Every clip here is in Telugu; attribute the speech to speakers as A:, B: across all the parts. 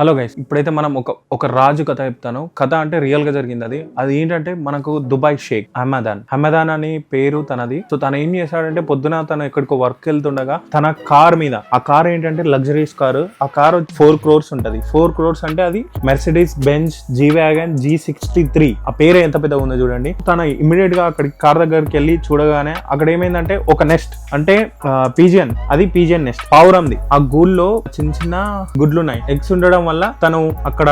A: హలో గైస్, ఇప్పుడైతే మనం ఒక రాజు కథ చెప్తాను. కథ అంటే రియల్ గా జరిగింది. అది ఏంటంటే మనకు దుబాయ్ షేక్ హమదాన్ అని పేరు తనది. సో తను ఏం చేశాడంటే పొద్దున తను ఎక్కడికో వర్క్ వెళ్తుండగా తన కార్ మీద, ఆ కార్ ఏంటంటే లగ్జరీస్ కారు. ఆ కార్ 4 crores ఉంటది. 4 crores అంటే అది Mercedes Benz G wagon G63. ఆ పేరు ఎంత పెద్దగా ఉందో చూడండి. తను ఇమీడియట్ గా అక్కడికి కార్ దగ్గరికి వెళ్ళి చూడగానే అక్కడ ఏమైందంటే ఒక నెస్ట్ అంటే పీజియన్ నెస్ట్ పావురంది. ఆ గూళ్ళో చిన్న చిన్న గుడ్లు ఉన్నాయి, ఎగ్స్ ఉండడం వల్ల తను అక్కడ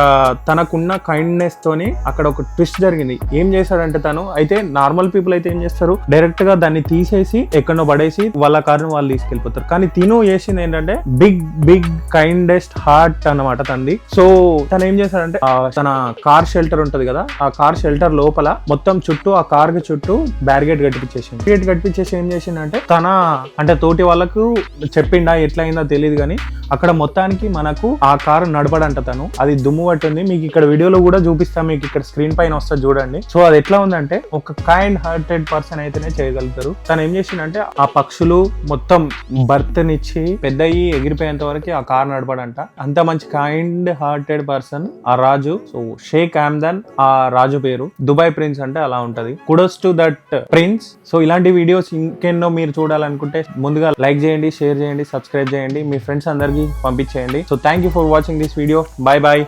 A: తనకున్న కైండ్నెస్ తోని అక్కడ ఒక ట్విస్ట్ జరిగింది. ఏం చేశాడంటే తను అయితే నార్మల్ పీపుల్ అయితే ఏం చేస్తారు, డైరెక్ట్ గా దాన్ని తీసేసి ఎక్కడో పడేసి వాళ్ళ కారుని వాళ్ళు తీసుకెళ్లిపోతారు. కానీ తిను చేసింది ఏంటంటే బిగ్ కైండెస్ట్ హార్ట్ అన్నమాట తనది. సో తను ఏం చేశాడంటే తన కార్ షెల్టర్ ఉంటది కదా, ఆ కార్ షెల్టర్ లోపల మొత్తం చుట్టూ ఆ కార్ కి చుట్టూ బ్యారిగేట్ కట్టించేసి ఏం చేసిందంటే అంటే తోటి వాళ్ళకు చెప్పిండా ఎట్లా అయిందో తెలియదు కానీ అక్కడ మొత్తానికి మనకు ఆ కారు నడపడంట తను. అది దుమ్ము పట్టింది. మీకు ఇక్కడ వీడియోలో కూడా చూపిస్తాం, మీకు ఇక్కడ స్క్రీన్ పైన వస్తుంది చూడండి. సో అది ఎట్లా ఉందంటే ఒక కైండ్ హార్టెడ్ పర్సన్ అయితేనే చేయగలుగుతారు. తను ఏం చేసిందంటే ఆ పక్షులు మొత్తం బర్త్నిచ్చి పెద్దయి ఎగిరిపోయేంత వరకు ఆ కార్ నడపడంట. అంత మంచి కైండ్ హార్టెడ్ పర్సన్ ఆ రాజు. సో షేక్ హమదాన్ ఆ రాజు పేరు. దుబాయ్ ప్రిన్స్ అంటే అలా ఉంటది. Kudos to that prince. So ఇలాంటి వీడియోస్ ఇంకెన్నో మీరు చూడాలనుకుంటే ముందుగా లైక్ చేయండి, షేర్ చేయండి, సబ్స్క్రైబ్ చేయండి, మీ ఫ్రెండ్స్ అందరికి పంపించేయండి. So thank you for watching this video. Bye bye.